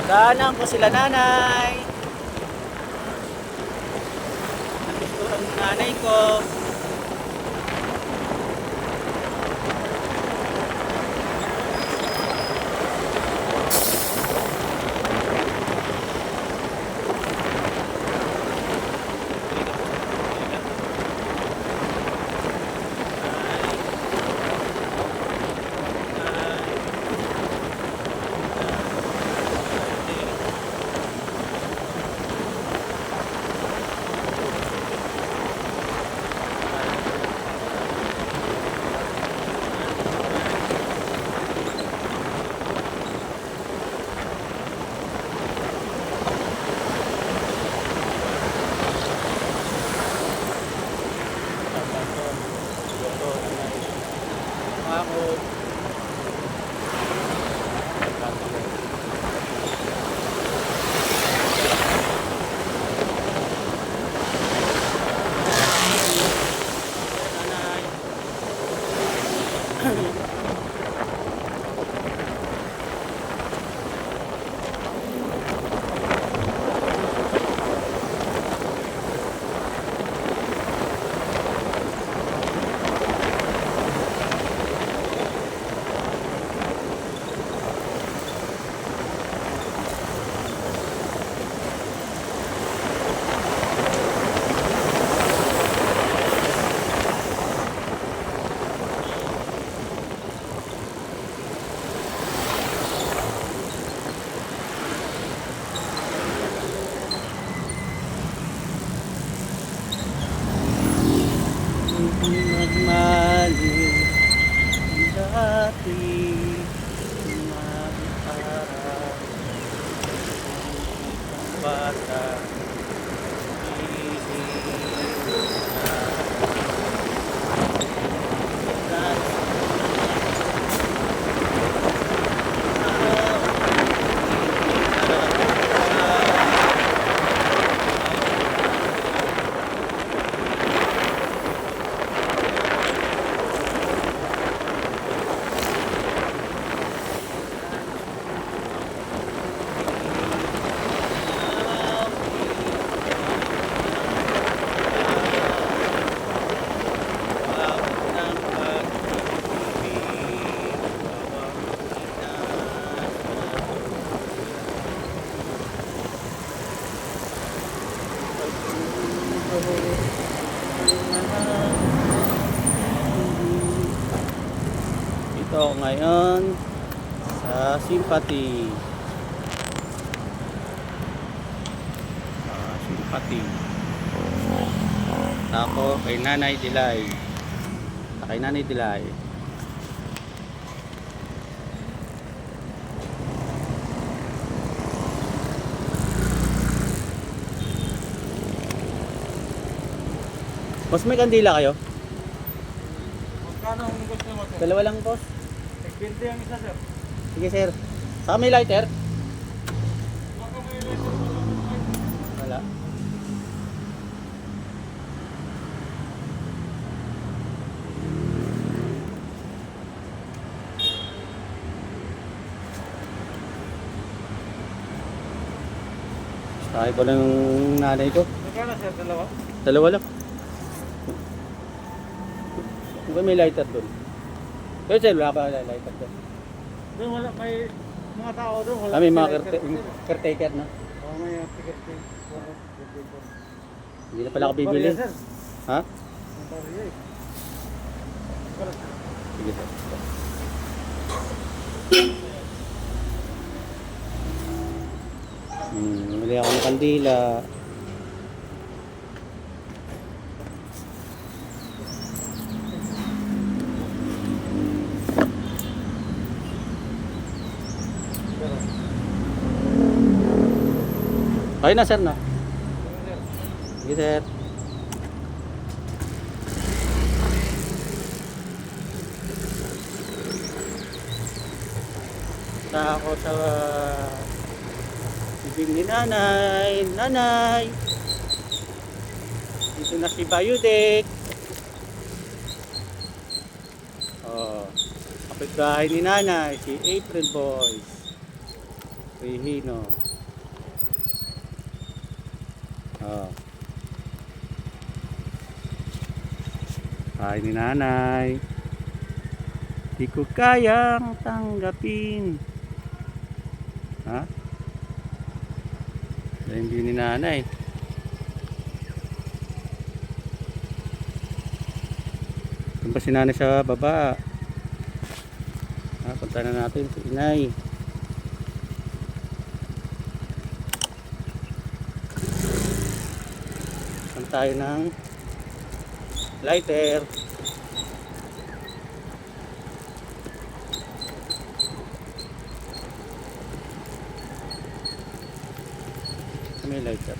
Daanan ko sila nanay. Gusto ang nanay ko. Ako. Magmali dati magparang bata ito ngayon sa Sympathy. Sympathy. Ako kay Nanay Dilay. Kay Nanay Dilay. Boss, may kandila kayo? Magkano ang gusto mo, sir? Dalawa lang, boss. 20 ang isa, sir. Sige, sir. Saka may lighter? Baka may record mo lang. Wala. Sakay ko lang yung nanay ko. Magkano, sir? Dalawa? Dalawa lang. Ba may lighter doon? Pero sir, wala pa lighter doon. Doon wala, may mga tao doon. Wala May mga sila, sir. caretaker na. Oo, may ticket. Hindi na pala ako bibili. Sir. Ha? Ang bariya, eh. Sige, sir. Bumili ako ng kandila. Okay na, sir, na. Sige, sir. Punta ako sa bibig ni nanay. Nanay! Dito na si Bayudek. Oh, kapitbahay ni nanay, si April Boys. Rihino. Oh. Ay ni nanay. Di ko kayang tanggapin. Ha? Hindi ni nanay. Doon pa si nanay sa baba. Punta na natin si inay. Punta tayo ng lighter. May lighter.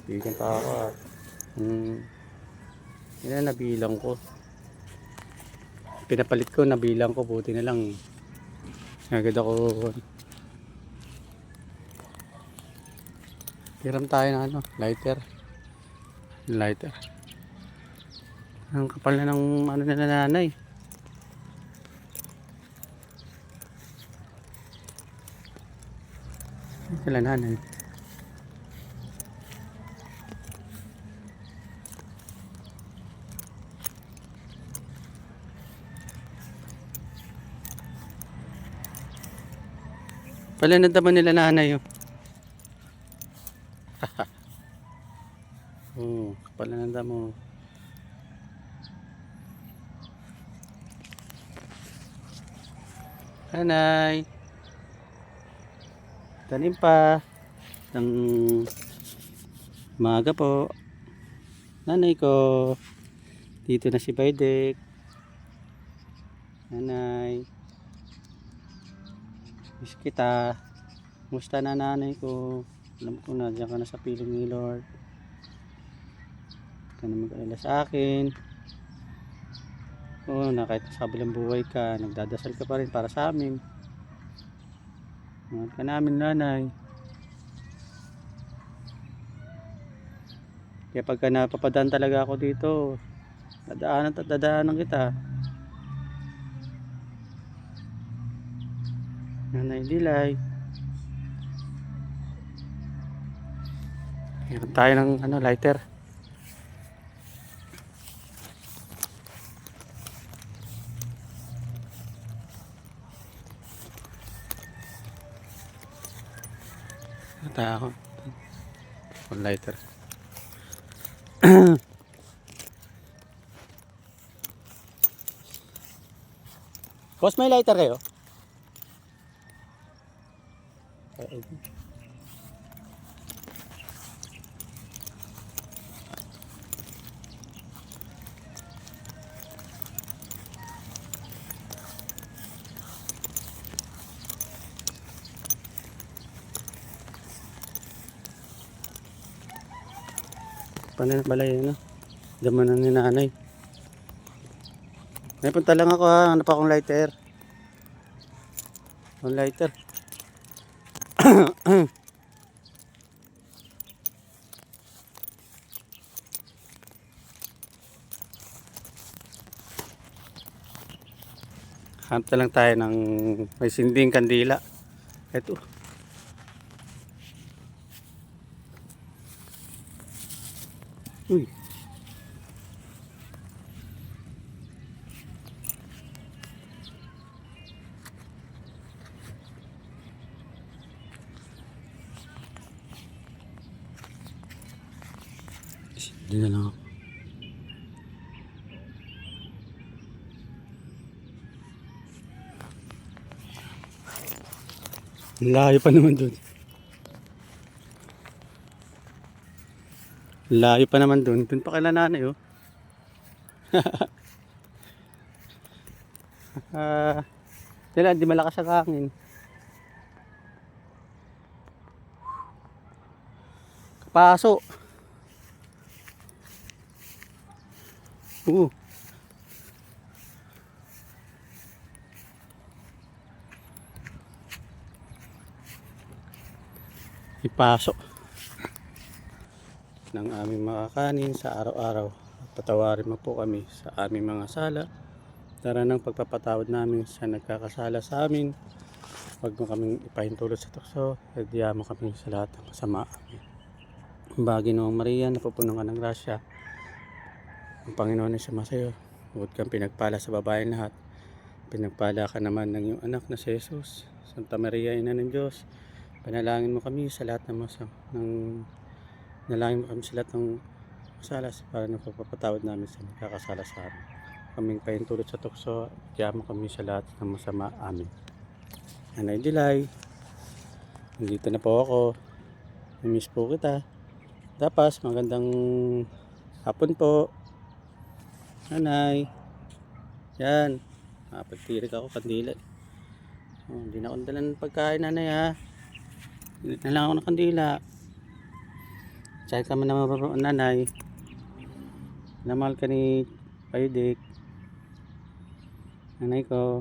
Bigyan pa ako ah. Yan na nabilang ko. Pinapalit ko, nabilang ko. Buti na lang. Agad ako. Hiram tayo ng ano, lighter. Lighter. Ang kapal na ng ano na nanay. Sila nanay. Pala nadaman nila nanay oh. Pala nadaman mo. Nanay. Tanim pa. Ng umaga po. Nanay ko. Dito na si Baydek. Nanay. Miss kita. Musta na nanay ko? Alam ko na diyan ka na sa piling ni Lord. Ka na mag-alala sa akin. Oo, na kahit sa kabilang buhay ka, nagdadasal ka pa rin para sa amin. Mahal ka namin nanay. Kaya pagka napapadaan talaga ako dito, dadaanan kita. Nanay Dilay. Meron tayo ng ano, lighter. Meron tayo ako. Lighter. Boss, may lighter kayo? Paano na balay ano? Daman na ni nanay. May punta lang ako ha. Ano pa akong lighter? Ang lighter. Hanap lang tayo ng may sinding kandila. Ito. Uy. Hindi na lang ako. Layo pa naman dun. Layo pa naman dun. Dun pa kailan nanay oh. Di malakas ang hangin. Paso. Ipasok ng aming makakanin sa araw-araw. At patawarin mo po kami sa aming mga sala. Tara ng pagpapatawad namin sa nagkakasala sa amin. Huwag mo kaming ipahintulot sa tukso. Hadiya mo kami sa lahat ng masama. Bagi noong Maria, napupuno ka ng grasya. Ang Panginoon ay sumasayo. Huwag kang pinagpala sa babaeng lahat. Pinagpala ka naman ng iyong anak na si Jesus. Santa Maria, Ina ng Diyos, panalangin mo kami sa lahat ng nalangin mo kami sa lahat ng masalas para na pagpapatawad namin sa nagkakasala sa amin. Kaming pahintulot sa tukso, hadiya mo kami sa lahat ng masama. Amin. Nanay Dilay, nandito na po ako. Namiss po kita. Dapas, magandang hapon po. Nanay. Yan. Pagtirik ako kandila. Hindi na ako dala ng pagkain, nanay ha. Pilit na lang ako ng kandila. Saan ka man naman, nanay. Namahal ka ni Paydik. Nanay ko.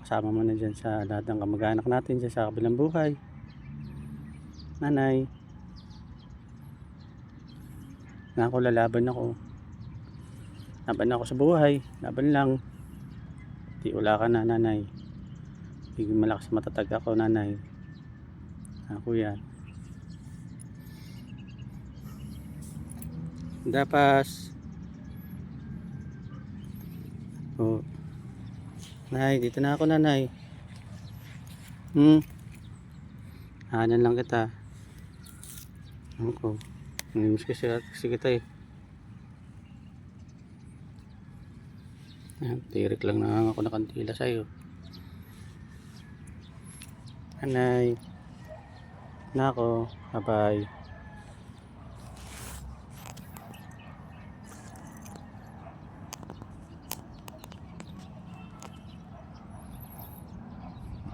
Kasama mo na dyan sa lahat ng kamag-anak natin dyan sa kabilang buhay. Nanay. Ako, lalaban ako. Laban ako sa buhay. Laban lang. Di wala ka na, nanay. Hindi malakas matatag ako, nanay. Ako yan. Dapas. Oh. Nay, dito na ako, nanay. Hanan lang kita. Ako. Namiss kasi kita eh. Tirik lang na ako nakantila sa'yo. Nanay. Nako. Bye-bye.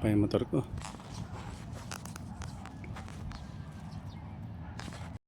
Pa yung motor ko.